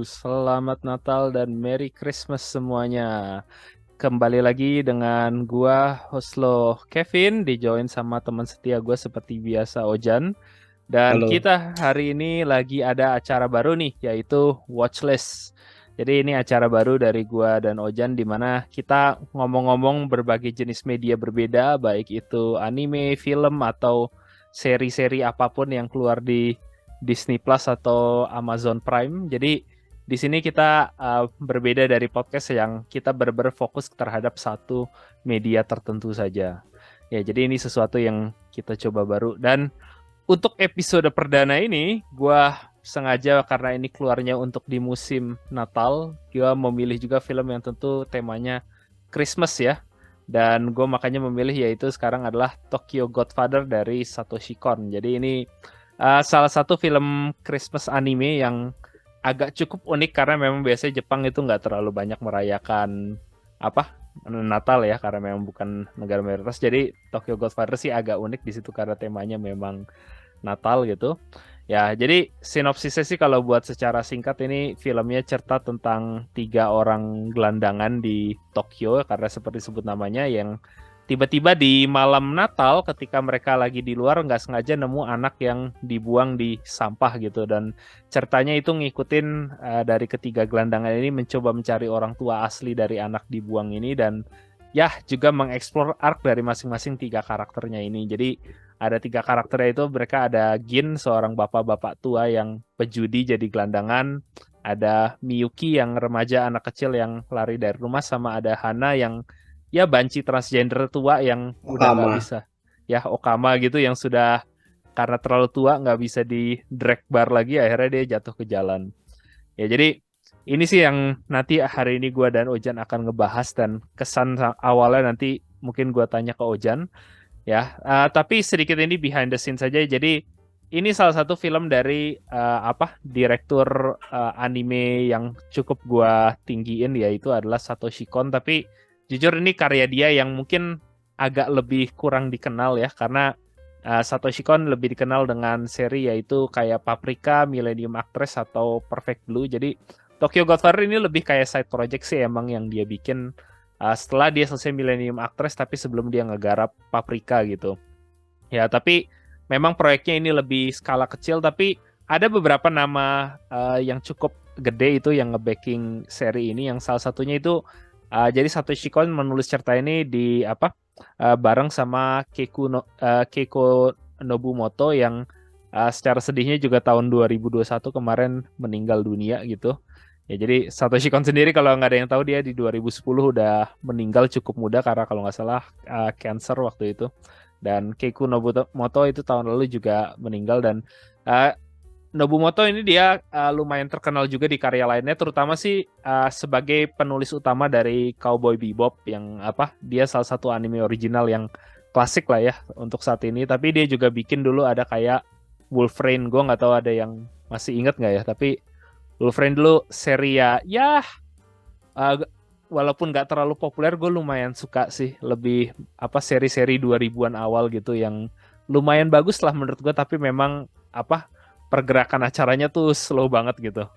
Selamat Natal dan Merry Christmas semuanya. Kembali lagi dengan gua host lo Kevin, dijoin sama teman setia gua seperti biasa Ojan. Dan Halo. kita hari ini lagi ada acara baru nih, yaitu Watchlist. Jadi ini acara baru dari gua dan Ojan di mana kita ngomong-ngomong berbagai jenis media berbeda, baik itu anime, film atau seri-seri apapun yang keluar di Disney Plus atau Amazon Prime. Jadi di sini kita berbeda dari podcast yang kita benar-benar fokus terhadap satu media tertentu saja. Ya, jadi ini sesuatu yang kita coba baru dan untuk episode perdana ini, gua sengaja karena ini keluarnya untuk di musim Natal, gua memilih juga film yang tentu temanya Christmas ya. Dan gue makanya memilih yaitu sekarang adalah Tokyo Godfather dari Satoshi Kon. Jadi ini salah satu film Christmas anime yang agak cukup unik karena memang biasanya Jepang itu nggak terlalu banyak merayakan apa Natal ya karena memang bukan negara mayoritas. Jadi Tokyo Godfather sih agak unik di situ karena temanya memang Natal gitu. Ya, jadi sinopsisnya sih kalau buat secara singkat ini filmnya cerita tentang tiga orang gelandangan di Tokyo karena seperti sebut namanya yang tiba-tiba di malam Natal ketika mereka lagi di luar nggak sengaja nemu anak yang dibuang di sampah gitu dan ceritanya itu ngikutin dari ketiga gelandangan ini mencoba mencari orang tua asli dari anak dibuang ini dan ya juga mengeksplor arc dari masing-masing tiga karakternya ini. Jadi ada tiga karakternya itu mereka ada Gin seorang bapak-bapak tua yang pejudi jadi gelandangan, ada Miyuki yang remaja anak kecil yang lari dari rumah sama ada Hana yang ya banci transgender tua yang udah nggak Okama. bisa ya Okama gitu yang sudah karena terlalu tua nggak bisa di drag bar lagi akhirnya dia jatuh ke jalan. Ya jadi ini sih yang nanti hari ini gua dan Ojan akan ngebahas dan kesan awalnya nanti mungkin gua tanya ke Ojan ya. Tapi sedikit ini behind the scene saja. Jadi ini salah satu film dari direktur anime yang cukup gua tinggiin yaitu adalah Satoshi Kon. Tapi jujur ini karya dia yang mungkin agak lebih kurang dikenal ya karena Satoshi Kon lebih dikenal dengan seri yaitu kayak Paprika, Millennium Actress atau Perfect Blue. Jadi Tokyo Godfather ini lebih kayak side project sih emang yang dia bikin setelah dia selesai Millennium Actress tapi sebelum dia ngegarap Paprika gitu. Ya, tapi memang proyeknya ini lebih skala kecil tapi ada beberapa nama yang cukup gede itu yang nge-backing seri ini yang salah satunya itu jadi Satoshi Kon menulis cerita ini di bareng sama Keiko Nobumoto yang secara sedihnya juga tahun 2021 kemarin meninggal dunia gitu. Ya, jadi Satoshi Kon sendiri kalau nggak ada yang tahu dia di 2010 udah meninggal cukup muda karena kalau nggak salah cancer waktu itu. Dan Keiku Nobumoto itu tahun lalu juga meninggal dan uh, Nobumoto ini dia lumayan terkenal juga di karya lainnya terutama sih sebagai penulis utama dari Cowboy Bebop yang dia salah satu anime original yang klasik lah ya untuk saat ini tapi dia juga bikin dulu ada kayak Wolverine gue nggak tahu ada yang masih inget nggak ya tapi Wolverine dulu seri ya uh, walaupun nggak terlalu populer gue lumayan suka sih lebih seri-seri 2000-an awal gitu yang lumayan bagus lah menurut gue tapi memang pergerakan acaranya tuh slow banget gitu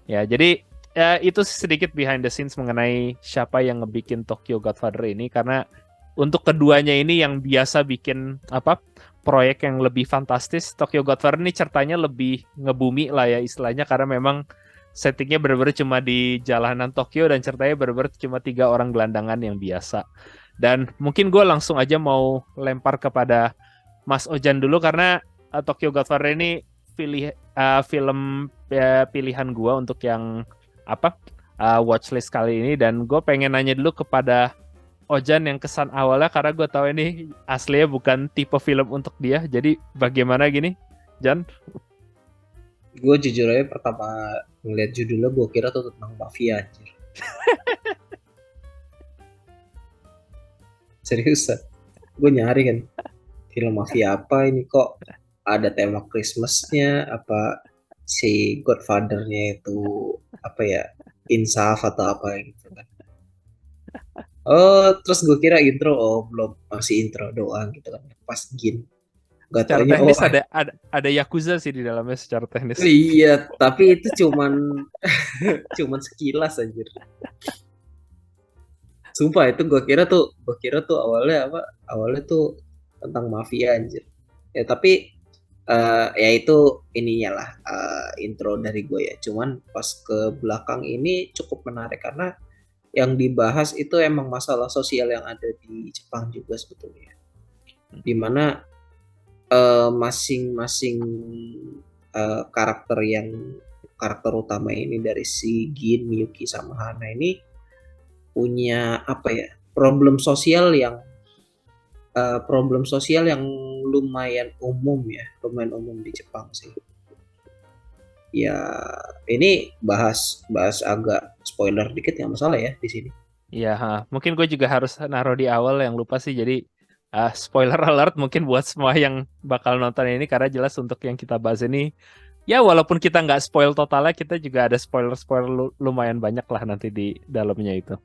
ya jadi ya, itu sedikit behind the scenes mengenai siapa yang ngebikin Tokyo Godfather ini karena untuk keduanya ini yang biasa bikin proyek yang lebih fantastis Tokyo Godfather ini ceritanya lebih ngebumi lah ya istilahnya karena memang settingnya bener-bener cuma di jalanan Tokyo dan ceritanya bener-bener cuma tiga orang gelandangan yang biasa. Dan mungkin gue langsung aja mau lempar kepada Mas Ojan dulu karena Tokyo Godfather ini film pilihan gue untuk yang watchlist kali ini dan gue pengen nanya dulu kepada Ojan yang kesan awalnya karena gue tahu ini aslinya bukan tipe film untuk dia. Jadi bagaimana gini, Jan? Gue jujur aja pertama ngeliat judulnya gue kira tuh tentang mafia anjir. Seriusan. Gue nyari kan film mafia apa ini kok ada tema Christmasnya, apa si Godfather-nya itu apa ya, insaf atau apa gitu kan. Oh, terus gue kira intro, oh belum, masih intro doang gitu kan. Pas Gin. Gak Secara taunya teknis ada Yakuza sih di dalamnya secara teknis. iya, tapi itu cuman cuman sekilas anjir. Sumpah itu gue kira tuh awalnya apa? Awalnya tuh tentang mafia anjir. Ya tapi ya itu ininya lah intro dari gue ya. Cuman pas ke belakang ini cukup menarik karena yang dibahas itu emang masalah sosial yang ada di Jepang juga sebetulnya. Dimana masing-masing karakter utama ini dari si Gin, Miyuki sama Hana ini punya apa ya problem sosial yang lumayan umum di Jepang sih. Ya ini bahas agak spoiler dikit nggak masalah ya di sini. Iya, mungkin gue juga harus naruh di awal yang lupa sih. Jadi spoiler alert mungkin buat semua yang bakal nonton ini karena jelas untuk yang kita bahas ini ya walaupun kita nggak spoil totalnya kita juga ada spoiler lumayan banyak lah nanti di dalamnya itu.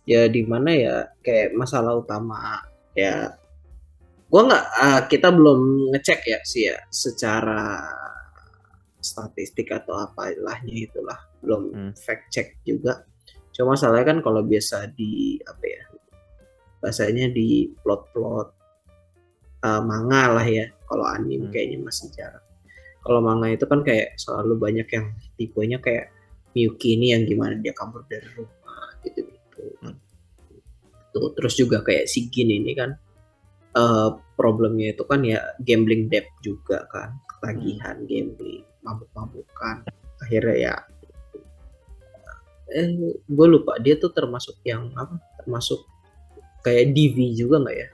Ya di mana ya kayak masalah utama ya kita belum ngecek ya sih ya secara statistik atau apa ilahnya itulah belum fact check juga. Cuma masalahnya kan kalau biasa di apa ya bahasanya di plot-plot manga lah ya. Kalau anime kayaknya masih jarang. Kalau manga itu kan kayak selalu banyak yang tipenya kayak Miyuki ini yang gimana dia kabur dari rumah gitu-gitu. Tuh, terus juga kayak si Gin ini kan problemnya itu kan ya gambling debt juga kan, ketagihan gambling, mabuk-mabukan. Akhirnya ya gue lupa dia tuh termasuk yang apa? Termasuk kayak DV juga nggak ya?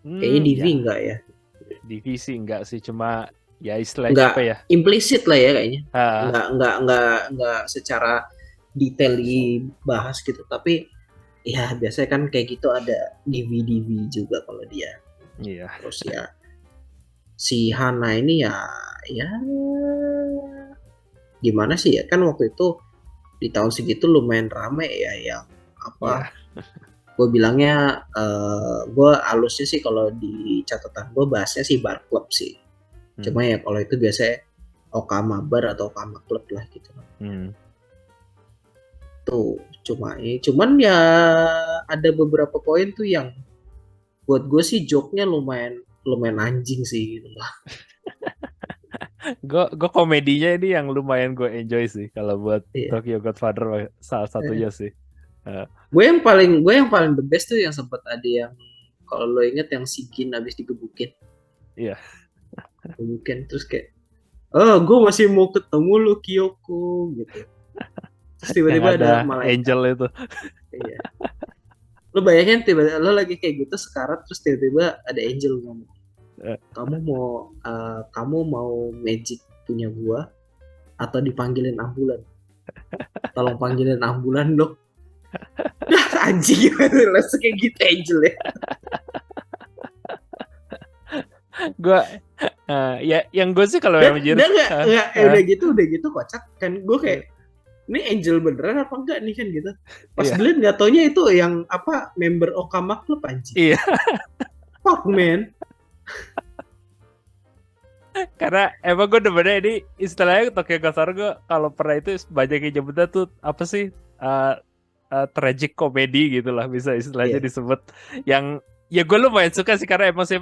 Kayaknya DV Ya. nggak ya? Divisi enggak sih, cuma ya istilahnya Nggak apa ya? implisit lah ya kayaknya. Nggak secara detail dibahas gitu, tapi ya biasanya kan kayak gitu ada DV juga kalau dia. Iya. Terus ya si Hana ini ya gimana sih ya kan waktu itu di tahun segitu lumayan rame ya yang apa gue bilangnya gue alusnya sih kalau di catatan gue bahasnya sih bar club sih. Cuma ya kalau itu biasanya Okama bar atau Okama club lah gitu. Tuh cuman ya ada beberapa poin tuh yang buat gue sih joke-nya lumayan anjing sih gitu lah. Gue komedinya ini yang lumayan gue enjoy sih kalau buat Tokyo Godfather salah satunya sih. Gue yang paling the best tuh yang sempat ada yang kalau lo inget yang si Gin abis digebukin. Iya. Gebukin terus kayak gue masih mau ketemu lo Kyoko gitu. Terus tiba-tiba ada malaikat. Angel itu. Iya. Lo bayangin tiba-tiba lo lagi kayak gitu sekarang terus tiba-tiba ada Angel ngomong. Kamu mau magic punya gua atau dipanggilin ambulan? Tolong panggilin ambulan dong. Anjing gimana langsung kayak gitu Angel ya. Gue ya yang gue sih kalau yang udah gitu kocak kan gue kayak ini Angel beneran apa enggak nih kan gitu. Pas dilihat nggak taunya itu yang apa member Okama Club anjing. Iya. Fuck man. Karena emang gue demennya ini istilahnya Tokyo Godfather gue kalau pernah itu banyak yang nyebutnya tuh apa sih tragic comedy gitu lah bisa istilahnya disebut yang ya gue lumayan suka sih karena emang sih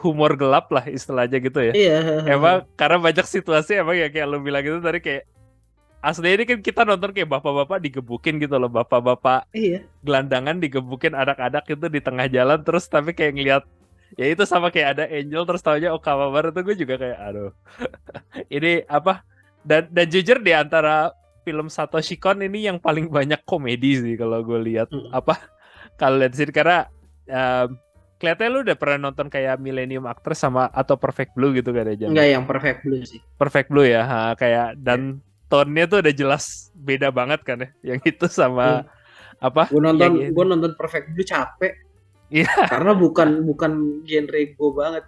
humor gelap lah istilahnya gitu ya. Emang karena banyak situasi emang ya kayak lo bilang gitu tadi kayak aslinya ini kan kita nonton kayak bapak-bapak digebukin gitu loh, bapak-bapak gelandangan digebukin anak-anak itu di tengah jalan terus tapi kayak ngeliat ya itu sama kayak ada Angel terus taunya Okama Bar itu gue juga kayak aduh ini apa dan jujur di antara film Satoshi Kon ini yang paling banyak komedi sih kalau gue lihat apa kalau lihat sih karena kelihatannya lu udah pernah nonton kayak Millennium Actress sama atau Perfect Blue gitu kan ya? Enggak yang Perfect Blue sih. Perfect Blue ya kayak dan tone-nya tuh udah jelas beda banget kan ya yang itu sama apa gue nonton Perfect Blue capek. Iya. Karena bukan genre gue banget.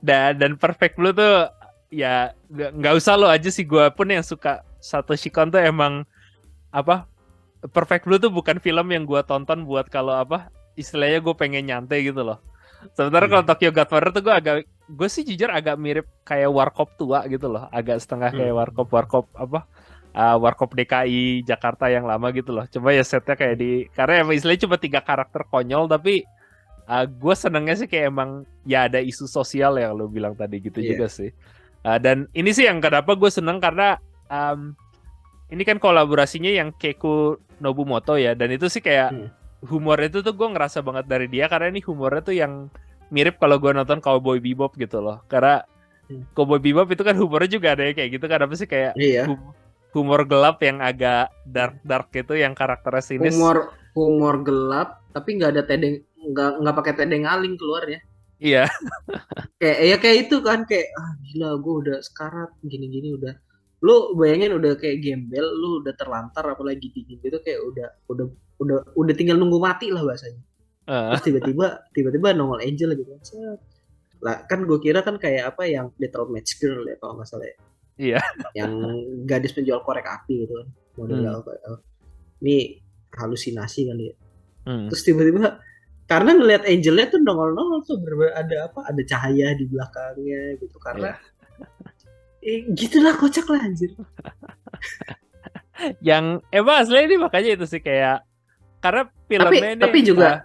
dan Perfect Blue tuh ya nggak usah lo aja sih gue pun yang suka Satoshi Kon tuh emang apa Perfect Blue tuh bukan film yang gue tonton buat kalau apa istilahnya gue pengen nyantai gitu loh. Sementara kalau Tokyo Godfather tuh gue sih jujur agak mirip kayak Warkop tua gitu loh, agak setengah kayak Warkop apa, Warkop DKI Jakarta yang lama gitu loh. Coba ya setnya kayak karena emang istilahnya cuma 3 karakter konyol, tapi gue senengnya sih kayak emang ya ada isu sosial yang lo bilang tadi gitu juga sih. Dan ini sih yang kenapa gue seneng karena ini kan kolaborasinya yang Keiko Nobumoto ya, dan itu sih kayak humor itu tuh gue ngerasa banget dari dia, karena ini humornya tuh yang mirip kalau gue nonton Cowboy Bebop gitu loh. Karena Cowboy Bebop itu kan humornya juga ada kayak gitu kan, apa sih kayak humor gelap yang agak dark gitu, yang karakternya sinis. Humor gelap tapi nggak ada nggak pakai tedeng aling keluarnya. Iya. kayak itu kan, kayak gila gue udah sekarat gini-gini, udah lu bayangin udah kayak gembel, lu udah terlantar apalagi dingin gitu, kayak udah tinggal nunggu mati lah bahasanya. Terus tiba-tiba nongol Angel gitu lah, kan gue kira kan kayak apa yang Little Match Girl ya kalau nggak salah ya. Iya. Yang gadis penjual korek api gitu kan, model ini halusinasi kali ya. Terus tiba-tiba karena ngelihat Angelnya tuh nongol tuh ada cahaya di belakangnya gitu, karena gitulah, kocak lah anjir. Yang asli ini makanya itu sih kayak, karena filmnya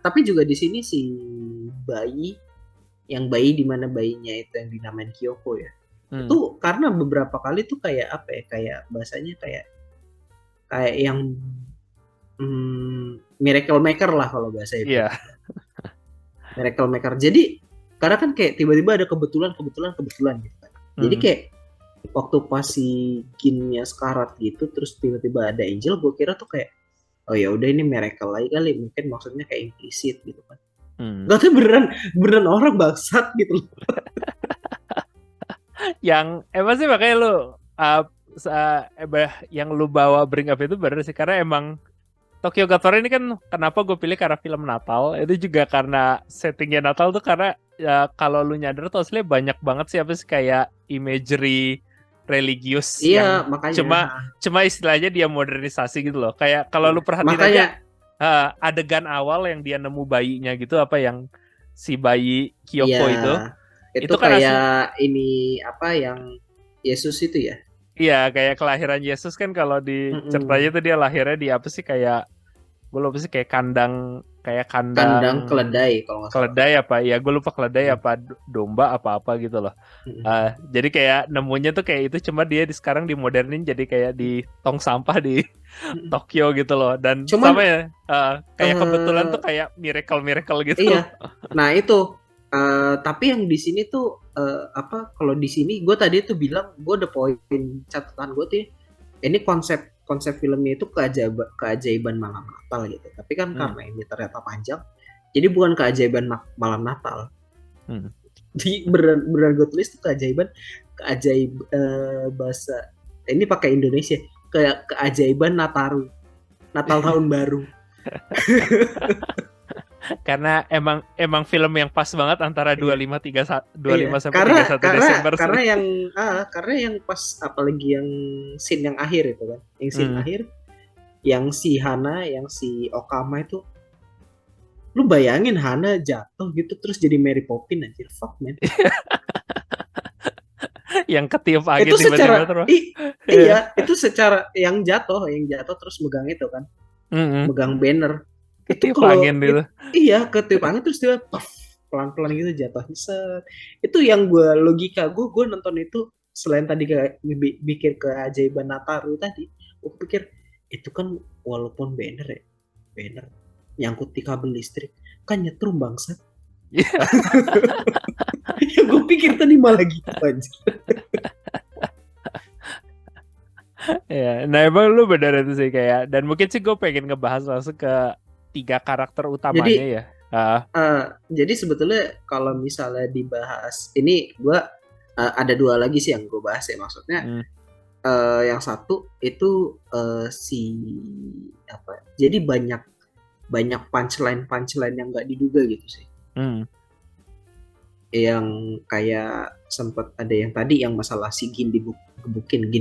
tapi juga di sini si bayi di mana bayinya itu yang dinamain Kyoko ya. Itu karena beberapa kali tuh kayak apa ya, kayak bahasanya kayak yang miracle maker lah kalau bahasa itu. Iya. Miracle maker. Jadi karena kan kayak tiba-tiba ada kebetulan gitu kan. Jadi kayak waktu pas si Ginnya sekarat gitu, terus tiba-tiba ada Angel, gue kira tuh kayak oh ya udah ini miracle lagi kali, mungkin maksudnya kayak implisit gitu kan. Gak tuh beneran orang bangsat gitu loh. Yang emang sih makanya lu yang lu bawa bring up itu bener sih, karena emang Tokyo Godfather ini kan kenapa gue pilih karena film Natal, itu juga karena settingnya Natal tuh, karena ya kalau lu nyadar tuh aslinya banyak banget sih apa sih kayak imagery religius yang makanya cuma istilahnya dia modernisasi gitu loh. Kayak kalau lu perhatiin aja adegan awal yang dia nemu bayinya gitu, apa yang si bayi Kyoko itu kayak ini apa yang Yesus itu ya. Iya, kayak kelahiran Yesus kan, kalau di ceritanya tuh dia lahirnya di apa sih, kayak gue lupa sih, kayak kandang keledai kalau nggak salah. Keledai apa ya, gue lupa keledai apa domba apa gitu loh. Jadi kayak nemunya tuh kayak itu, cuma dia sekarang dimodernin jadi kayak di tong sampah di Tokyo gitu loh. Dan sama ya kayak kebetulan tuh kayak miracle gitu. Iya. Nah itu tapi yang di sini tuh apa, kalau di sini gue tadi tuh bilang, gue ada poin catatan gue tuh ini konsep filmnya itu keajaiban malam Natal gitu. Tapi kan karena ini ternyata panjang, jadi bukan keajaiban malam Natal. Di beneran gue tulis tuh bahasa ini pakai Indonesia, kayak keajaiban Nataru, Natal tahun baru. Karena emang film yang pas banget antara 25 sampai 31 Desember. Karena yang pas, apalagi yang scene yang akhir itu kan. Yang scene akhir yang si Hana, yang si Okama itu, lu bayangin Hana jatuh gitu terus jadi Mary Poppins, anjir, fuck man. Yang ketiup angin itu tiba-tiba terus. Iya, itu secara yang jatuh terus megang itu kan. Megang banner. Itu kalau ketiup angin terus dia pelan-pelan gitu jatuh. Itu yang logika gue nonton itu, selain tadi kayak mikir keajaiban Nataru tadi, gue pikir itu kan walaupun banner nyangkut di kabel listrik kan nyetrum bangsat. Ya gue pikir tadi malah gitu aja. Ya, nah emang lu benar itu sih kayak, dan mungkin sih gue pengen ngebahas langsung ke 3 karakter utamanya jadi sebetulnya kalau misalnya dibahas ini, gue ada 2 lagi sih yang gue bahas ya, maksudnya yang satu itu si apa, jadi banyak punchline yang nggak diduga gitu sih. Yang kayak sempet ada yang tadi yang masalah si Gin digebukin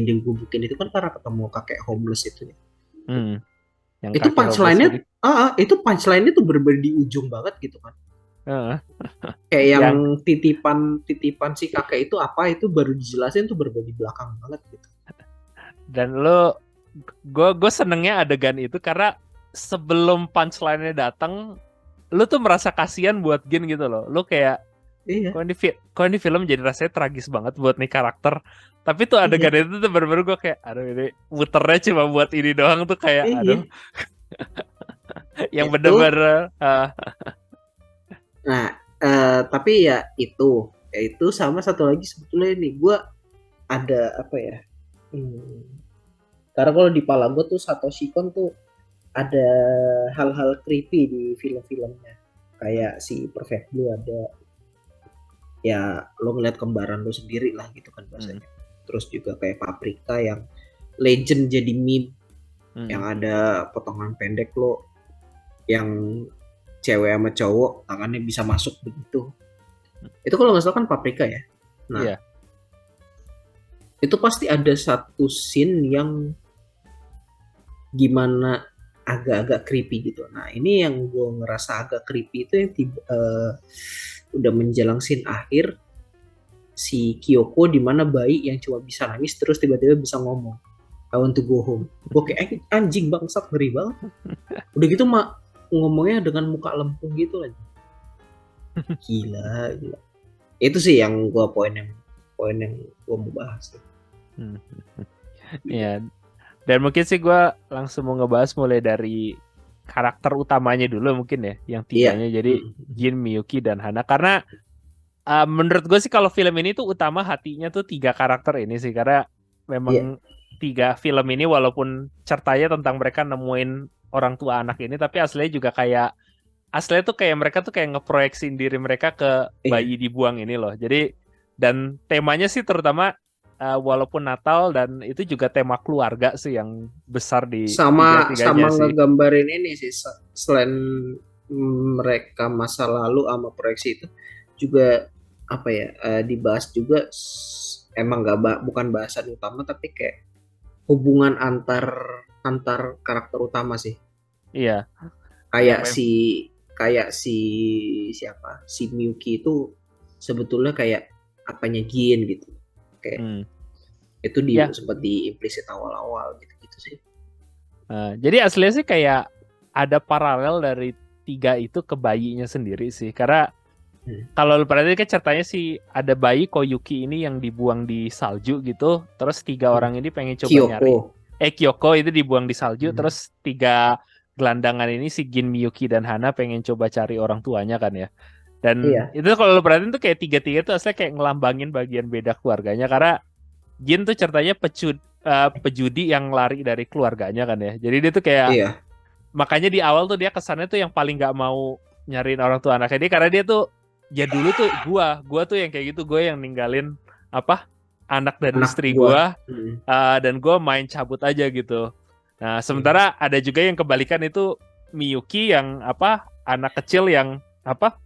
itu kan karena ketemu kakek homeless itu ya. Itu punchline-nya tuh bener-bener di ujung banget gitu kan. Heeh. Kayak yang Yang titipan si kakek itu apa itu baru dijelasin tuh baru di belakang banget gitu. dan lo gue senengnya adegan itu karena sebelum punchline-nya datang, lu tuh merasa kasihan buat Gin gitu loh. Lu kayak Iya, kok ini film jadi rasanya tragis banget buat nih karakter. Tapi tuh adegan iya, itu tuh bener-bener gue kayak aduh ini muternya cuma buat ini doang tuh kayak iya. aduh yang Itu, bener-bener nah, tapi ya itu sama satu lagi sebetulnya ini gue ada apa ya? Hmm, karena kalau di pala gue tuh Satoshi Kon tuh ada hal-hal creepy di film-filmnya. Kayak si Perfect Blue ada, ya lo ngeliat kembaran lo sendiri lah gitu kan hmm, bahasanya. Terus juga kayak Paprika yang legend jadi meme, yang hmm, ada potongan pendek lo yang cewek sama cowok tangannya bisa masuk begitu. Itu kalau nggak salah kan Paprika ya. Nah, iya. itu pasti ada satu scene yang gimana agak-agak creepy gitu. Nah, ini yang gue ngerasa agak creepy itu yang udah menjelang scene akhir si Kyoko di mana bayi yang cuma bisa nangis terus tiba-tiba bisa ngomong. I want to go home. Gue kayak anjing bangsat ngeri banget. Udah gitu mak ngomongnya dengan muka lempung gitu lagi. Gila, gila. Itu sih yang gue poin yang gue mau bahas. Hmm. Ya, dan mungkin sih gue langsung mau ngebahas mulai dari karakter utamanya dulu mungkin ya, yang Iya. tiganya. Jadi Mm. Jin, Miyuki, dan Hana. Karena menurut gue sih kalau film ini tuh utama hatinya tuh tiga karakter ini sih. Karena Iya. memang tiga film ini walaupun ceritanya tentang mereka nemuin orang tua anak ini, tapi aslinya tuh kayak mereka tuh kayak ngeproyeksiin diri mereka ke Iya. bayi dibuang ini loh. Jadi dan temanya sih terutama walaupun Natal dan itu juga tema keluarga sih yang besar di sama tiga-tiganya sama sih. ngegambarin ini sih selain mereka masa lalu sama proyeksi itu juga apa ya dibahas juga emang bukan bahasan utama tapi kayak hubungan antar antar karakter utama sih Iya, yang kayak mem si kayak si siapa si Miyuki itu sebetulnya kayak apanya Gin gitu kayak hmm. itu Ya, sempat diimplisit awal-awal gitu sih. jadi aslinya sih kayak ada paralel dari tiga itu ke bayinya sendiri sih. Karena Hmm. kalau lu perhatiin kan ceritanya sih ada bayi Koyuki ini yang dibuang di salju gitu. Terus tiga Hmm. orang ini pengen coba Kyoko. nyari. Kyoko itu dibuang di salju. Hmm. Terus tiga gelandangan ini si Gin, Miyuki, dan Hana pengen coba cari orang tuanya kan ya. Dan Iya. itu kalau lu perhatiin tuh kayak tiga-tiga tuh aslinya kayak ngelambangin bagian beda keluarganya. Karena Gin tuh ceritanya pejudi yang lari dari keluarganya kan ya. Jadi dia tuh kayak Iya. makanya di awal tuh dia kesannya tuh yang paling nggak mau nyariin orang tua anaknya dia karena dia tuh ya dulu tuh gua tuh yang kayak gitu gue yang ninggalin apa anak dan Anak istri gua. gua Hmm. dan gue main cabut aja gitu. Nah Hmm. sementara ada juga yang kebalikan itu Miyuki yang apa anak kecil yang apa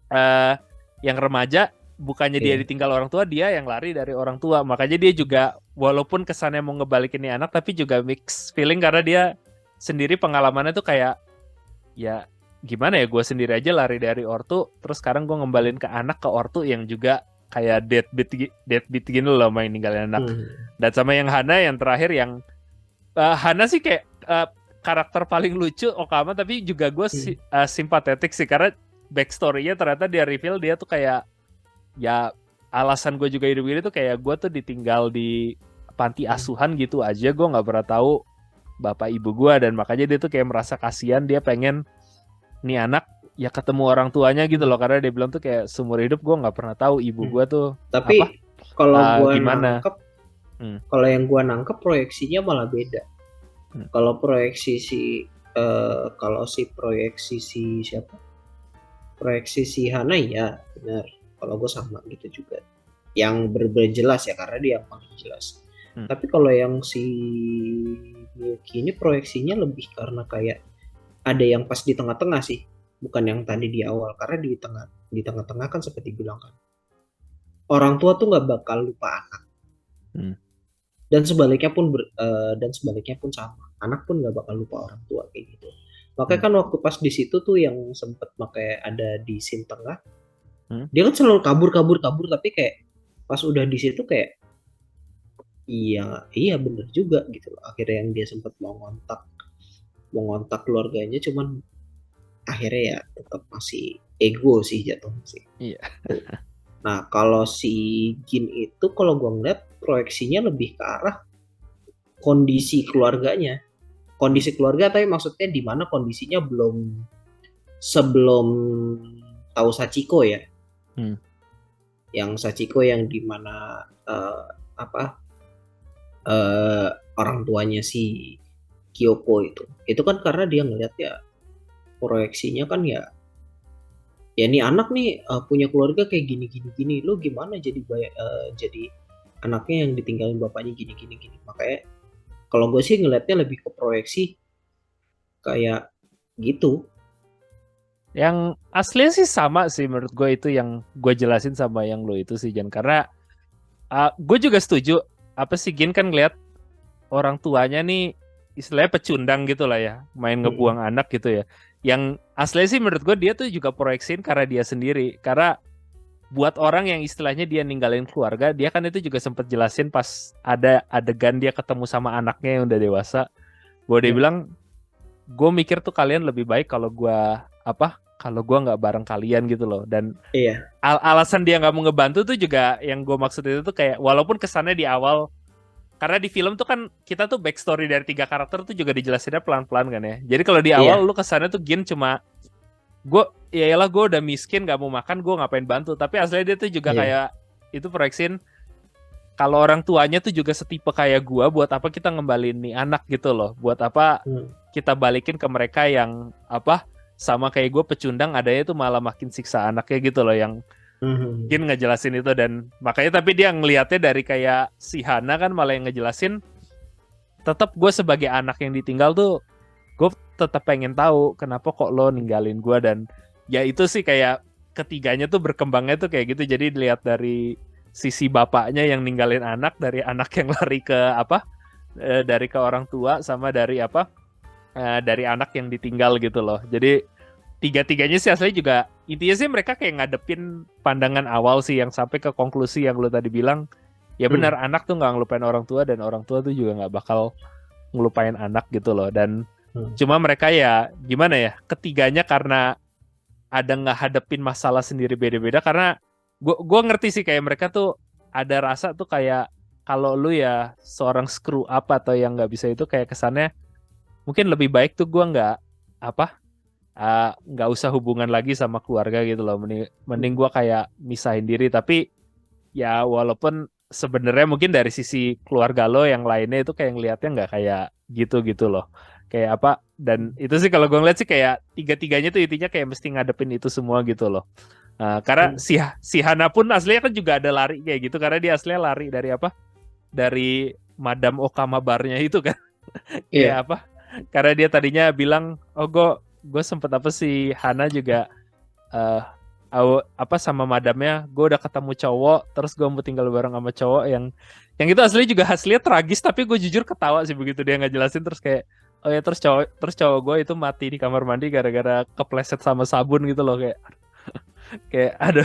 eh, yang remaja bukannya dia Iya. ditinggal orang tua dia yang lari dari orang tua makanya dia juga walaupun kesannya mau ngebalikin nih anak tapi juga mix feeling karena dia sendiri pengalamannya tuh kayak ya gimana ya gue sendiri aja lari dari ortu terus sekarang gue ngembalin ke anak ke ortu yang juga kayak deadbeat gini loh main ninggalin anak Hmm. dan sama yang Hana yang terakhir yang Hana sih kayak karakter paling lucu Okama tapi juga gue Hmm. simpatetik sih karena backstory-nya ternyata dia reveal dia tuh kayak ya alasan gue juga hidup gini tuh kayak gue tuh ditinggal di panti Hmm. asuhan gitu aja gue nggak pernah tahu bapak ibu gue dan makanya dia tuh kayak merasa kasihan dia pengen nih anak ya ketemu orang tuanya gitu Hmm. loh karena dia bilang tuh kayak seumur hidup gue nggak pernah tahu ibu Hmm. gue tuh apa Tapi kalau gua gimana. nangkep, Hmm. kalau yang gua nangkep proyeksinya malah beda. Hmm. Kalau proyeksi si kalau si proyeksi si siapa? Proyeksi si Hana ya benar. Kalau gue sama gitu juga. Yang berbeda jelas ya karena dia yang paling jelas. Hmm. Tapi kalau yang si Miyuki ini proyeksinya lebih karena kayak ada yang pas di tengah-tengah sih, bukan yang tadi di awal karena di tengah-tengah kan seperti bilang kan orang tua tuh nggak bakal lupa anak Hmm. dan sebaliknya pun sama anak pun nggak bakal lupa orang tua kayak gitu. Makanya Hmm. kan waktu pas di situ tuh yang sempet pakai ada di scene tengah, Hmm. dia kan selalu kabur kabur kabur, tapi kayak pas udah di situ kayak iya iya bener juga gitu loh. Akhirnya yang dia sempat mau ngontak keluarganya, cuman akhirnya ya tetap masih ego sih jatuh sih. Iya. Tuh. Nah kalau si Jin itu kalau gue ngeliat proyeksinya lebih ke arah kondisi keluarganya, Hmm. kondisi keluarga, tapi maksudnya di mana kondisinya belum sebelum tahu Sachiko ya, Hmm. yang Sachiko yang di mana apa eh, orang tuanya si Kyoko itu kan karena dia ngeliat ya proyeksinya kan ya nih anak nih punya keluarga kayak gini gini gini, lo gimana jadi anaknya yang ditinggalin bapaknya gini gini gini. Makanya kalau gue sih ngelihatnya lebih ke proyeksi kayak gitu. Yang asli sih sama sih menurut gue, itu yang gue jelasin sama yang lo itu sih Jan, karena gue juga setuju. Apa sih Gin kan ngeliat orang tuanya nih istilahnya pecundang gitu lah ya, main Mm-mm. ngebuang anak gitu ya. Yang asli sih menurut gue dia tuh juga proyeksiin karena dia sendiri. Karena buat orang yang istilahnya dia ninggalin keluarga, dia kan itu juga sempat jelasin pas ada adegan dia ketemu sama anaknya yang udah dewasa. Bahwa dia Ya, bilang, gue mikir tuh kalian lebih baik kalau gue kalau gue nggak bareng kalian gitu loh. Dan iya, alasan dia nggak mau ngebantu tuh juga yang gue maksud itu tuh kayak walaupun kesannya di awal, karena di film tuh kan kita tuh backstory dari tiga karakter tuh juga dijelasinnya pelan-pelan kan ya. Jadi kalau di awal iya, lu kesannya tuh Gin cuma gue, ya iyalah gue udah miskin gak mau makan, gue ngapain bantu. Tapi aslinya dia tuh juga iya. kayak itu proyeksin kalau orang tuanya tuh juga setipe kayak gue, buat apa kita ngembalin nih anak gitu loh, buat apa Hmm. kita balikin ke mereka yang sama kayak gue pecundang, adanya tuh malah makin siksa anaknya gitu loh, yang Mhm. Gin ngejelasin itu. Dan makanya tapi dia ngelihatnya dari kayak si Hana kan malah yang ngejelasin, tetap gue sebagai anak yang ditinggal tuh gue tetap pengen tahu kenapa kok lo ninggalin gue. Dan ya itu sih kayak ketiganya tuh berkembangnya tuh kayak gitu. Jadi dilihat dari sisi bapaknya yang ninggalin anak, dari anak yang lari ke dari ke orang tua, sama dari dari anak yang ditinggal gitu loh. Jadi tiga-tiganya sih aslinya juga intinya sih mereka kayak ngadepin pandangan awal sih yang sampai ke konklusi yang lo tadi bilang. Ya benar, Hmm. anak tuh nggak ngelupain orang tua, dan orang tua tuh juga nggak bakal ngelupain anak gitu loh. Dan Hmm. cuma mereka ya gimana ya, ketiganya karena ada nggak hadepin masalah sendiri beda-beda. Karena gua ngerti sih kayak mereka tuh ada rasa tuh kayak kalau lu ya seorang screw up atau yang nggak bisa itu, kayak kesannya mungkin lebih baik tuh gua apa nggak usah hubungan lagi sama keluarga gitu loh. Mending Hmm. gua kayak misahin diri. Tapi ya walaupun sebenarnya mungkin dari sisi keluarga lo yang lainnya itu kayak ngelihatnya nggak kayak gitu loh. Kayak dan itu sih kalau gue ngeliat sih kayak tiga-tiganya tuh intinya kayak mesti ngadepin itu semua gitu loh. Karena Hmm. si Hana pun aslinya kan juga ada lari kayak gitu, karena dia aslinya lari dari dari Madam Okama barnya itu kan. Kayak Iya. karena dia tadinya bilang, oh gue sempet si Hana juga eh sama madamnya, gue udah ketemu cowok, terus gue mau tinggal bareng sama cowok yang itu asli juga hasilnya tragis. Tapi gue jujur ketawa sih begitu dia nggak jelasin. Terus kayak, oh ya, terus cowok gue itu mati di kamar mandi gara-gara kepleset sama sabun gitu loh. Kayak ada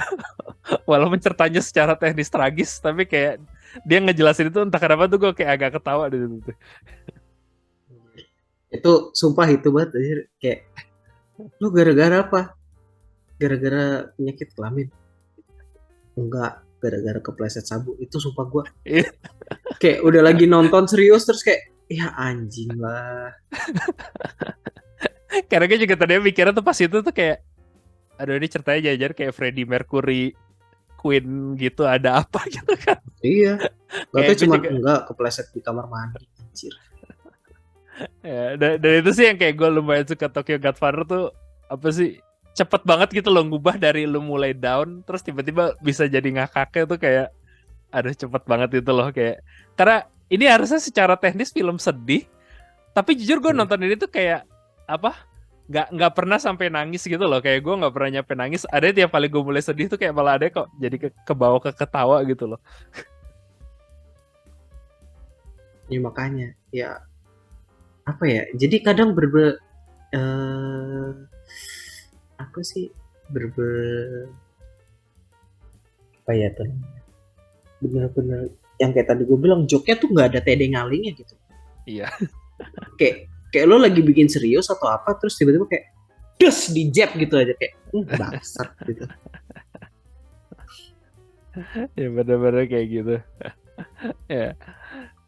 walaupun ceritanya secara teknis tragis, tapi kayak dia ngejelasin itu entah kenapa tuh gue kayak agak ketawa di situ tuh. Itu sumpah itu banget anjir. Kayak lu gara-gara apa? Gara-gara penyakit kelamin? Enggak, gara-gara kepleset sabu. Itu sumpah gua kayak udah lagi nonton serius terus kayak ya anjing lah. Karena gue juga tadinya mikirnya tuh pas itu tuh kayak, aduh ini ceritanya jajar kayak Freddie Mercury Queen gitu, ada apa gitu kan. Iya. Gak Kayak tau gue cuman juga enggak kepleset di kamar mandi anjir. ya, dan itu sih yang kayak gue lumayan suka Tokyo Godfather tuh, apa sih, cepet banget gitu loh ngubah dari lu mulai down terus tiba-tiba bisa jadi ngakaknya tuh kayak, aduh cepet banget itu loh. Kayak karena ini harusnya secara teknis film sedih, tapi jujur gue Hmm. nonton ini tuh kayak apa nggak pernah sampai nangis gitu loh. Kayak gue nggak pernah nyampe nangis. Ada tiap kali gue mulai sedih tuh kayak malah ada kok jadi ke bawah ke ketawa gitu loh. Ya makanya ya apa ya, jadi kadang bener eh apa sih berber apa ya tuh, bener-bener yang kayak tadi gue bilang, joke-nya tuh nggak ada tede ngalingnya gitu. Iya. Kayak kayak lo lagi bikin serius atau apa, terus tiba-tiba kayak dus di jab gitu aja, kayak bangsat gitu. Ya bener-bener kayak gitu. Ya.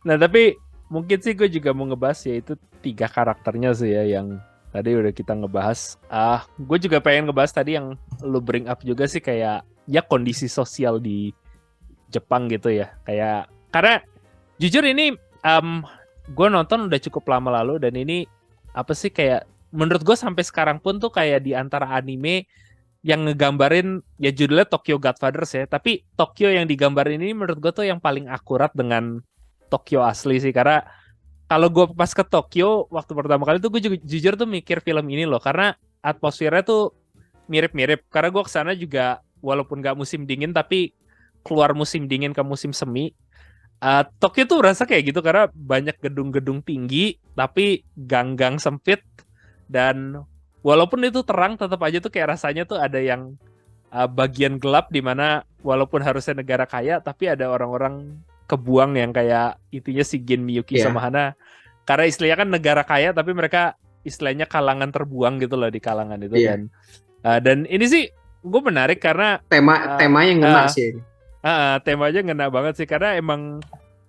Nah tapi mungkin sih gue juga mau ngebahas yaitu 3 karakternya sih ya yang tadi udah kita ngebahas. Gue juga pengen ngebahas tadi yang lu bring up juga sih, kayak ya kondisi sosial di Jepang gitu ya. Kayak karena jujur ini gue nonton udah cukup lama lalu, dan ini apa sih, kayak menurut gue sampai sekarang pun tuh kayak di antara anime yang ngegambarin, ya judulnya Tokyo Godfathers ya, tapi Tokyo yang digambarin ini menurut gue tuh yang paling akurat dengan Tokyo asli sih. Karena kalau gue pas ke Tokyo waktu pertama kali tuh gue jujur tuh mikir film ini loh, karena atmosfernya tuh mirip-mirip. Karena gue kesana juga walaupun gak musim dingin, tapi keluar musim dingin ke musim semi. Tokyo tuh rasa kayak gitu karena banyak gedung-gedung tinggi tapi gang-gang sempit, dan walaupun itu terang tetap aja tuh kayak rasanya tuh ada yang bagian gelap di mana walaupun harusnya negara kaya tapi ada orang-orang kebuang yang kayak itunya si Gin, Miyuki sama Ya, Hana, karena istilahnya kan negara kaya tapi mereka istilahnya kalangan terbuang gitu loh di kalangan itu. iya. Dan ini sih gue menarik karena uh, Temanya ngena uh, sih. temanya ngena banget sih, karena emang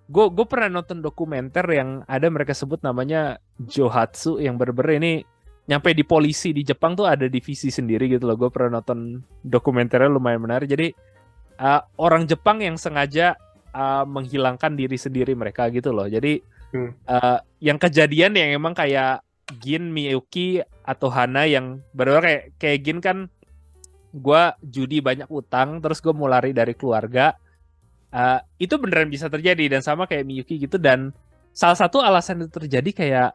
gue pernah nonton dokumenter yang ada mereka sebut namanya Johatsu, yang bener-bener ini nyampe di polisi di Jepang tuh ada divisi sendiri gitu loh. Gue pernah nonton dokumenternya, lumayan menarik. Jadi orang Jepang yang sengaja menghilangkan diri sendiri mereka gitu loh. Jadi yang kejadian yang emang kayak Gin, Miyuki atau Hana yang bener-bener kayak Gin kan, gue judi banyak utang terus gue mau lari dari keluarga. Itu beneran bisa terjadi, dan sama kayak Miyuki gitu. Dan salah satu alasan itu terjadi kayak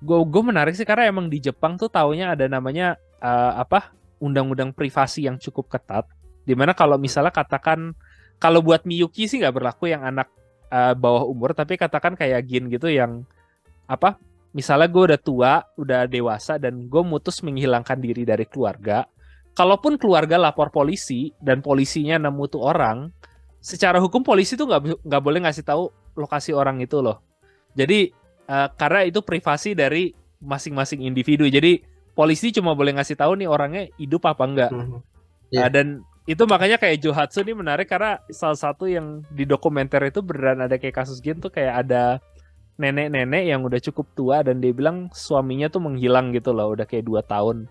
gue menarik sih karena emang di Jepang tuh taunya ada namanya apa, undang-undang privasi yang cukup ketat, dimana kalau misalnya katakan, kalau buat Miyuki sih nggak berlaku yang anak bawah umur, tapi katakan kayak Gin gitu yang apa, misalnya gue udah tua udah dewasa dan gue mutus menghilangkan diri dari keluarga, kalaupun keluarga lapor polisi dan polisinya nemu tuh orang, secara hukum polisi tuh nggak boleh ngasih tahu lokasi orang itu loh. Jadi karena itu privasi dari masing-masing individu. Jadi polisi cuma boleh ngasih tahu nih orangnya hidup apa enggak. Iya. Dan itu makanya kayak Johatsu ini menarik karena salah satu yang di dokumenter itu beneran ada kayak kasus gitu, kayak ada nenek-nenek yang udah cukup tua dan dia bilang suaminya tuh menghilang gitu loh, udah kayak 2 tahun.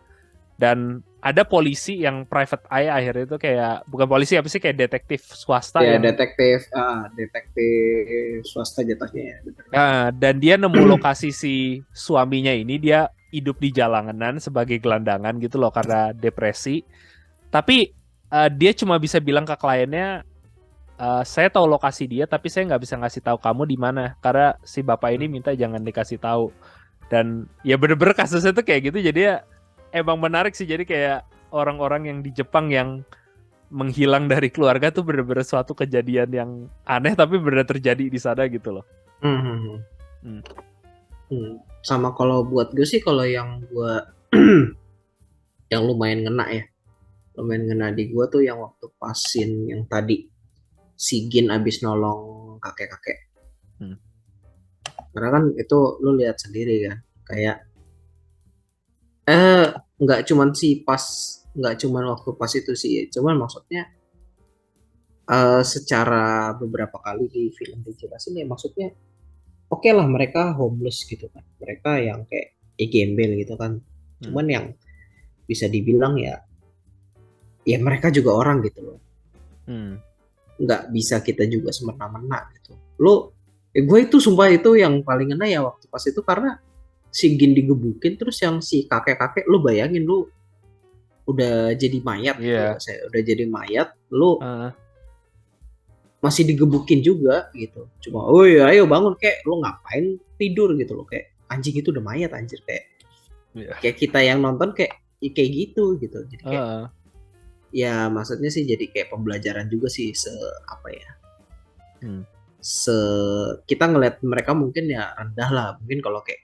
Dan ada polisi yang private eye akhirnya itu, kayak bukan polisi apa sih, kayak detektif swasta Ya, yang detektif swasta jatuhnya ya, bener. dan dia nemu lokasi si suaminya ini, dia hidup di jalanan sebagai gelandangan gitu loh karena depresi. Tapi dia cuma bisa bilang ke kliennya, saya tahu lokasi dia tapi saya nggak bisa ngasih tahu kamu di mana karena si bapak ini minta jangan dikasih tahu. Dan ya bener-bener kasusnya tuh kayak gitu. Jadi ya emang menarik sih, jadi kayak orang-orang yang di Jepang yang menghilang dari keluarga tuh bener-bener suatu kejadian yang aneh tapi bener terjadi di sana gitu loh. Hmm. Hmm. Sama kalau buat gue sih, kalau yang gue yang lumayan ngena di gue tuh yang waktu pasin yang tadi si Gin abis nolong kakek-kakek. Hmm. Karena kan itu lu lihat sendiri kan, kayak eh nggak cuman nggak cuman waktu pas itu sih, cuman maksudnya secara beberapa kali di film dijelasin ya, maksudnya oke lah mereka homeless gitu kan, mereka yang kayak gembel gitu kan, cuman yang bisa dibilang ya mereka juga orang gitu loh. Nggak bisa kita juga semena-mena gitu lo. Gue itu sumpah itu yang paling ngena ya waktu pas itu, karena si Gin digebukin terus yang si kakek-kakek, lu bayangin lu udah jadi mayat gitu loh, saya udah jadi mayat lu masih digebukin juga gitu, cuma oh ya ayo bangun, kayak lu ngapain tidur gitu loh, kayak anjing itu udah mayat anjir, kayak kita yang nonton kayak gitu jadi kayak ya maksudnya sih jadi kayak pembelajaran juga sih, apa ya, kita ngeliat mereka mungkin ya rendah lah, mungkin kalau kayak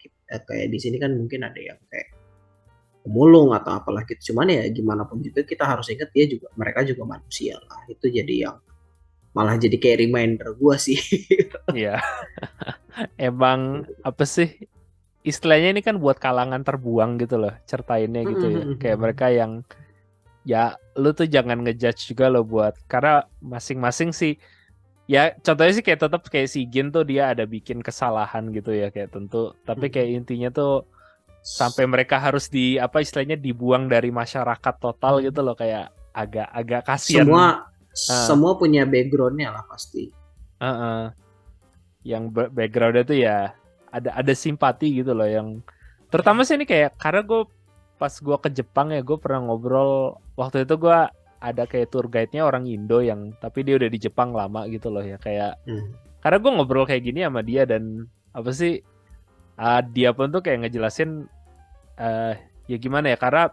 di sini kan mungkin ada yang kayak pemulung atau apalah gitu. Cuman ya gimana pun juga kita harus ingat mereka juga manusia lah. Itu jadi yang malah jadi kayak reminder gue sih. Iya, emang apa sih istilahnya ini kan buat kalangan terbuang gitu loh, ceritainnya gitu ya. Kayak mereka yang ya lu tuh jangan ngejudge juga loh buat karena masing-masing sih ya contohnya sih kayak tetap kayak si Gin tuh dia ada bikin kesalahan gitu ya kayak tentu tapi kayak intinya tuh sampai mereka harus di apa istilahnya dibuang dari masyarakat total gitu loh kayak agak kasihan. Semua uh, semua punya backgroundnya lah pasti. uh, uh, yang backgroundnya tuh ya ada simpati gitu loh yang terutama sih ini kayak karena gue pas gue ke Jepang ya gue pernah ngobrol waktu itu gue ada kayak tour guide-nya orang Indo yang tapi dia udah di Jepang lama gitu loh ya kayak karena gue ngobrol kayak gini sama dia dan apa sih dia pun tuh kayak ngejelasin eh ya gimana ya karena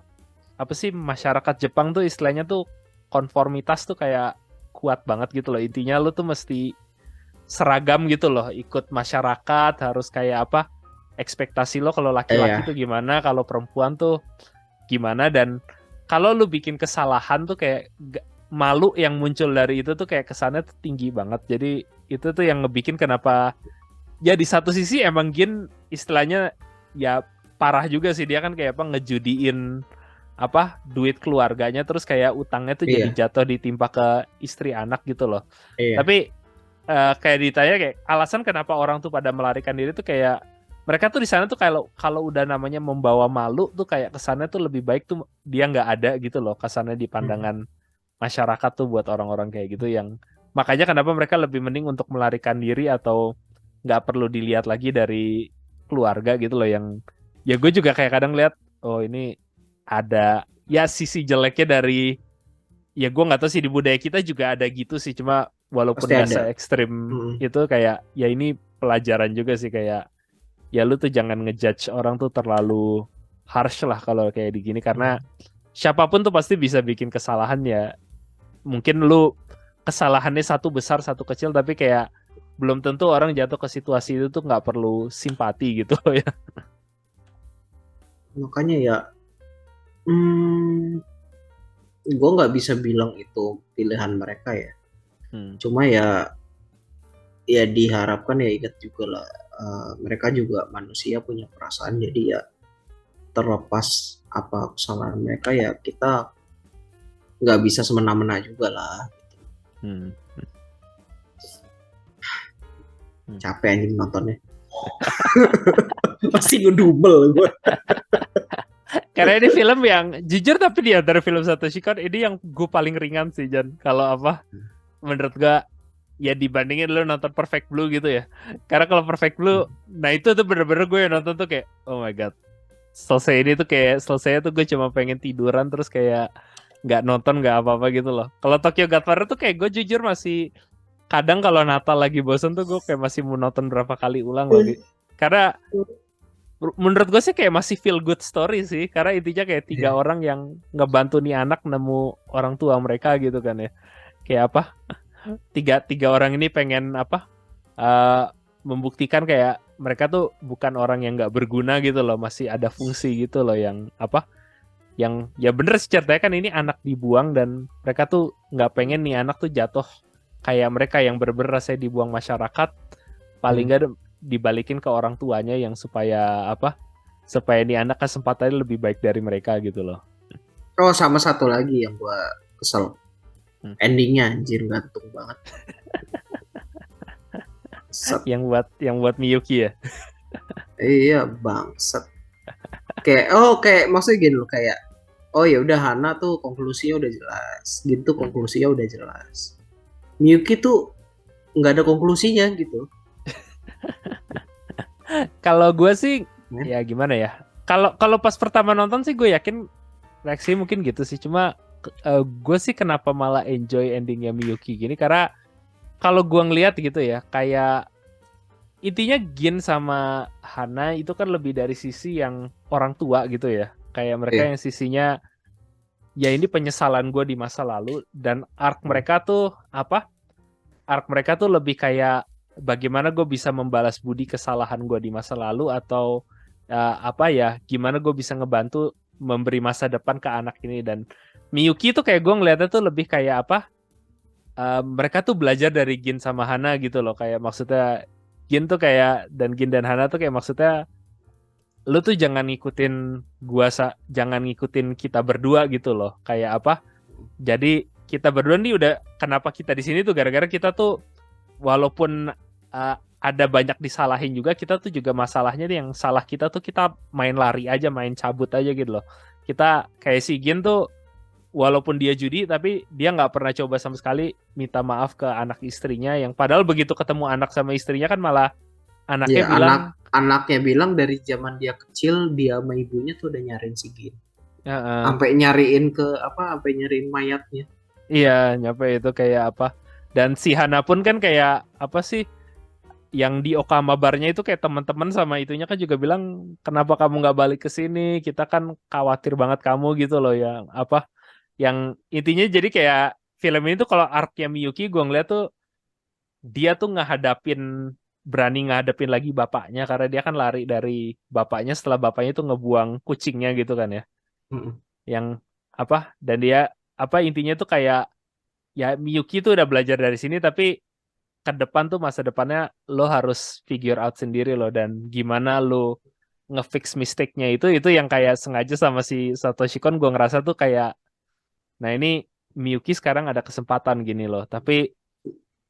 apa sih masyarakat Jepang tuh istilahnya tuh konformitas tuh kayak kuat banget gitu loh intinya lu tuh mesti seragam gitu loh ikut masyarakat harus kayak apa ekspektasi lo kalau laki-laki Iya, tuh gimana kalau perempuan tuh gimana dan kalau lu bikin kesalahan tuh kayak malu yang muncul dari itu tuh kayak kesannya tuh tinggi banget jadi itu tuh yang ngebikin kenapa ya di satu sisi emang Gin istilahnya ya parah juga sih dia kan kayak apa ngejudiin apa duit keluarganya terus kayak utangnya tuh jadi iya, jatuh ditimpa ke istri anak gitu loh iya. tapi kayak ditanya kayak alasan kenapa orang tuh pada melarikan diri tuh kayak mereka tuh di sana tuh kalau kalau udah namanya membawa malu tuh kayak kesannya tuh lebih baik tuh dia nggak ada gitu loh kesannya di pandangan masyarakat tuh buat orang-orang kayak gitu yang makanya kenapa mereka lebih mending untuk melarikan diri atau nggak perlu dilihat lagi dari keluarga gitu loh yang ya gue juga kayak kadang lihat oh ini ada ya sisi jeleknya dari ya gue nggak tahu sih di budaya kita juga ada gitu sih cuma walaupun Pasti nggak ada. se ekstrim itu kayak ya ini pelajaran juga sih kayak ya lu tuh jangan ngejudge orang tuh terlalu harsh lah kalau kayak di gini karena siapapun tuh pasti bisa bikin kesalahan ya mungkin lu kesalahannya satu besar satu kecil tapi kayak belum tentu orang jatuh ke situasi itu tuh nggak perlu simpati gitu ya. Makanya ya, hmm, gue nggak bisa bilang itu pilihan mereka ya. Hmm. Cuma ya diharapkan ya ingat juga lah, mereka juga manusia punya perasaan. Jadi ya terlepas apa kesalahan mereka ya kita nggak bisa semena-mena juga lah. Hmm. Hmm. Capek anjing nontonnya. Pasti ngedumel gue. Karena ini film yang jujur tapi di antara film Satoshi Kon ini yang gue paling ringan sih Jan. Kalau apa menurut gue ya dibandingin lu nonton Perfect Blue gitu ya. Karena kalau Perfect Blue nah itu tuh bener-bener gue yang nonton tuh kayak oh my god. Selesai ini tuh kayak selesai tuh gue cuma pengen tiduran terus kayak nggak nonton nggak apa-apa gitu loh. Kalau Tokyo Godfather tuh kayak gue jujur masih kadang kalau Natal lagi bosen tuh gue kayak masih mau nonton berapa kali ulang lagi. Karena menurut gue sih kayak masih feel good story sih karena intinya kayak tiga Iya. orang yang ngebantu nih anak nemu orang tua mereka gitu kan ya kayak apa tiga tiga orang ini pengen apa eh, membuktikan kayak mereka tuh bukan orang yang nggak berguna gitu loh masih ada fungsi gitu loh yang apa yang ya bener sih ceritanya kan ini anak dibuang dan mereka tuh nggak pengen nih anak tuh jatuh kayak mereka yang bener-bener rasanya dibuang masyarakat paling nggak dibalikin ke orang tuanya yang supaya apa supaya ini anak kesempatannya lebih baik dari mereka gitu loh. Oh, sama satu lagi yang gue kesel. Hmm. Endingnya anjir gantung banget. Set. Yang buat Miyuki ya. Iya bangsat. Kayak maksudnya gini loh kayak oh ya udah Hana tuh konklusinya udah jelas. Gitu Hmm. konklusinya udah jelas. Miyuki tuh nggak ada konklusinya gitu. Kalau gue sih Men. ya gimana ya? Kalau kalau pas pertama nonton sih gue yakin reaksi mungkin gitu sih. Cuma gue sih kenapa malah enjoy endingnya Miyuki gini karena kalau gue ngeliat gitu ya kayak intinya Gin sama Hana itu kan lebih dari sisi yang orang tua gitu ya. Kayak mereka Iya. yang sisinya ya ini penyesalan gue di masa lalu dan arc mereka tuh apa? Arc mereka tuh lebih kayak bagaimana gue bisa membalas budi kesalahan gue di masa lalu atau apa ya? Gimana gue bisa ngebantu memberi masa depan ke anak ini. Dan Miyuki tuh kayak gue ngeliatnya tuh lebih kayak apa, mereka tuh belajar dari Gin sama Hana gitu loh, kayak maksudnya Gin tuh kayak, dan Gin dan Hana tuh kayak maksudnya lu tuh jangan ngikutin jangan ngikutin kita berdua gitu loh, kayak apa, jadi kita berdua nih udah, kenapa kita di sini tuh gara-gara kita tuh walaupun ada banyak disalahin juga, kita tuh juga masalahnya nih, yang salah kita tuh kita main lari aja, main cabut aja gitu loh. Kita kayak si Gin tuh walaupun dia judi tapi dia nggak pernah coba sama sekali minta maaf ke anak istrinya, yang padahal begitu ketemu anak sama istrinya kan malah anaknya Ya, bilang anaknya bilang dari zaman dia kecil dia sama ibunya tuh udah nyariin si Gin. ya, Sampai nyariin ke apa? Sampai nyariin mayatnya. iya nyampe itu kayak apa, dan si Hana pun kan kayak apa sih, yang di Okama barnya itu kayak teman-teman sama itunya kan juga bilang kenapa kamu nggak balik ke sini, kita kan khawatir banget kamu gitu loh, yang apa, yang intinya jadi kayak film ini tuh kalau arc-nya Miyuki gue ngeliat tuh dia tuh berani ngehadapin lagi bapaknya, karena dia kan lari dari bapaknya setelah bapaknya tuh ngebuang kucingnya gitu kan ya, Mm-mm. yang apa, dan dia apa intinya tuh kayak ya Miyuki tuh udah belajar dari sini, tapi ke depan tuh masa depannya lo harus figure out sendiri lo, dan gimana lo ngefix mistake-nya itu yang kayak sengaja sama si Satoshi Kon gue ngerasa tuh kayak, nah ini Miyuki sekarang ada kesempatan gini loh, tapi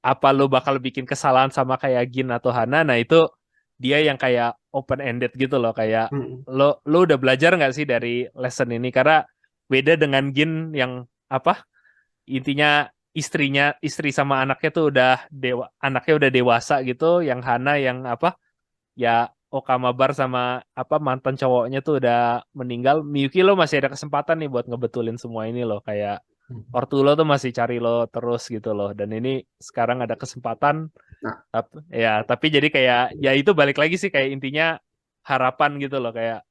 apa lo bakal bikin kesalahan sama kayak Gin atau Hana, nah itu dia yang kayak open ended gitu loh, kayak Mm-mm. lo udah belajar nggak sih dari lesson ini, karena beda dengan Gin yang apa, intinya istri sama anaknya tuh anaknya udah dewasa gitu, yang Hana yang apa ya, Okamabar sama apa mantan cowoknya tuh udah meninggal. Miyuki lo masih ada kesempatan nih buat ngebetulin semua ini loh, kayak ortu lo tuh masih cari lo terus gitu loh, dan ini sekarang ada kesempatan. Nah, Tapi jadi kayak ya itu balik lagi sih, kayak intinya harapan gitu loh, kayak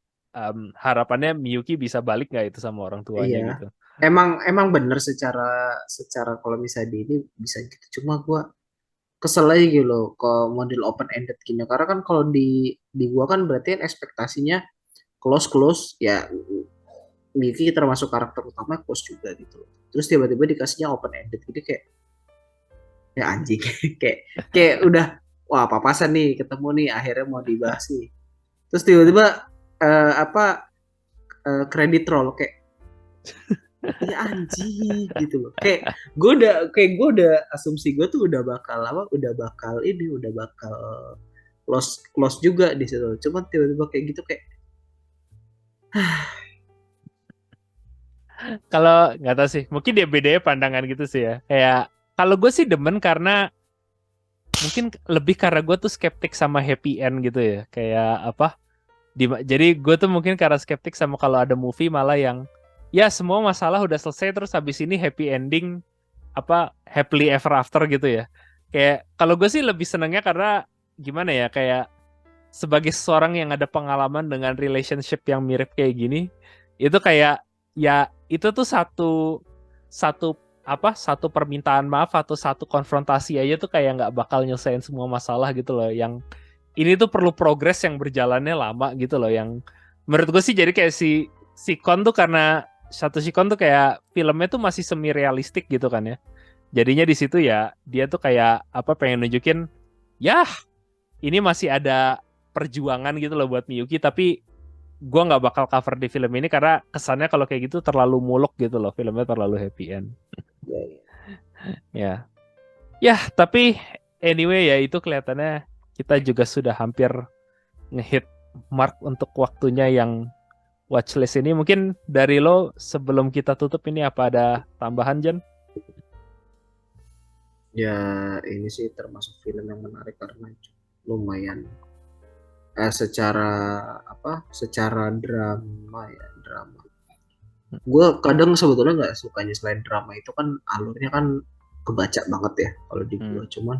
harapannya Miyuki bisa balik nggak itu sama orang tuanya iya. gitu. Emang bener secara secara kalau misalnya di ini bisa gitu. Cuma gua kesel aja gitu loh ke model open ended gini. Karena kan kalau di gua kan berarti kan ekspektasinya close close ya, Miki termasuk karakter utama close juga gitu loh. Terus tiba-tiba dikasihnya open ended gitu kayak ya anjing kayak kayak udah wah papasan nih ketemu nih akhirnya mau dibahas nih. Terus tiba-tiba apa kredit roll kayak ya anjing gitu loh. Kayak gue udah asumsi gue tuh udah bakal apa udah bakal close close juga di situ. Cuman tiba-tiba kayak gitu kayak Kalau nggak tahu sih, mungkin dia bedanya pandangan gitu sih ya. Kayak kalau gue sih demen karena mungkin lebih karena gue tuh skeptik sama happy end gitu ya. Kayak apa? Jadi gue tuh mungkin karena skeptik sama kalau ada movie malah yang ya semua masalah udah selesai terus habis ini happy ending, apa happily ever after gitu ya. Kayak kalau gue sih lebih senengnya karena gimana ya, kayak sebagai seorang yang ada pengalaman dengan relationship yang mirip kayak gini, itu kayak ya itu tuh satu satu satu permintaan maaf atau satu konfrontasi aja tuh kayak nggak bakal nyelesain semua masalah gitu loh, yang ini tuh perlu progres yang berjalannya lama gitu loh, yang menurut gue sih jadi kayak si Kon tuh, karena satu si Kon tuh kayak filmnya tuh masih semi realistik gitu kan ya, jadinya di situ ya dia tuh kayak apa pengen nunjukin ya ini masih ada perjuangan gitu loh buat Miyuki, tapi gue nggak bakal cover di film ini karena kesannya kalau kayak gitu terlalu muluk gitu loh, filmnya terlalu happy end ya, ya. ya. Ya tapi anyway ya itu kelihatannya kita juga sudah hampir ngehit mark untuk waktunya yang watchlist ini. Mungkin dari lo sebelum kita tutup ini apa ada tambahan, Jan? Ya, ini sih termasuk film yang menarik karena lumayan secara secara drama ya drama. Gue kadang sebetulnya nggak sukanya selain drama itu kan alurnya kan kebaca banget ya kalau di gue. Cuman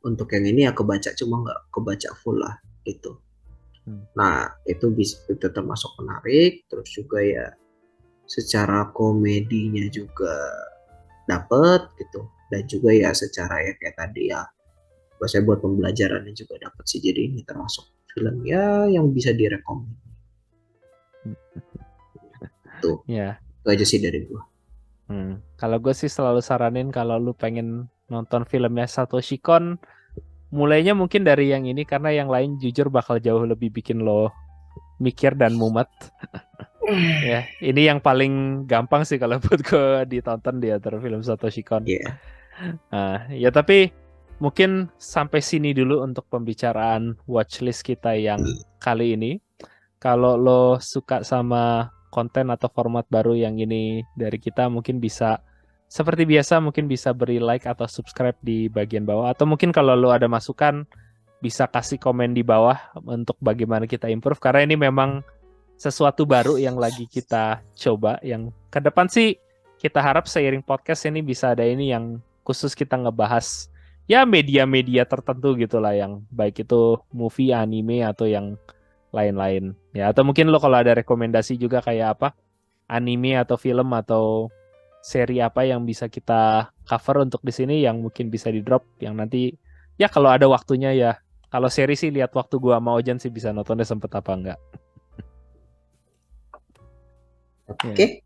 untuk yang ini ya kebaca cuma nggak kebaca full lah gitu. Nah itu termasuk menarik. Terus juga ya secara komedinya juga dapet gitu. Dan juga ya secara ya kayak tadi ya saya buat pembelajarannya juga dapat sih, jadi ini termasuk film ya yang bisa direkomend. Tuh, Ya. itu aja sih dari gua. Kalau gue sih selalu saranin kalau lu pengen nonton filmnya Satoshi Kon, mulainya mungkin dari yang ini karena yang lain jujur bakal jauh lebih bikin lo mikir dan mumet. Ya, ini yang paling gampang sih kalau buat gue ditonton di antara film Satoshi Kon. Iya. Ya tapi mungkin sampai sini dulu untuk pembicaraan watchlist kita yang kali ini. Kalau lo suka sama konten atau format baru yang ini dari kita, mungkin bisa seperti biasa mungkin bisa beri like atau subscribe di bagian bawah, atau mungkin kalau lo ada masukan bisa kasih komen di bawah untuk bagaimana kita improve, karena ini memang sesuatu baru yang lagi kita coba, yang ke depan sih kita harap seiring podcast ini bisa ada ini yang khusus kita ngebahas ya media-media tertentu gitulah, yang baik itu movie, anime atau yang lain-lain ya, atau mungkin lo kalau ada rekomendasi juga kayak apa anime atau film atau seri apa yang bisa kita cover untuk di sini yang mungkin bisa di drop, yang nanti ya kalau ada waktunya ya. Kalau seri sih lihat waktu gua sama Ojan sih bisa nontonnya sempet apa enggak. Oke.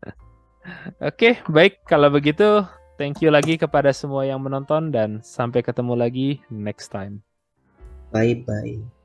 Oke, baik kalau begitu thank you lagi kepada semua yang menonton dan sampai ketemu lagi next time. Bye bye.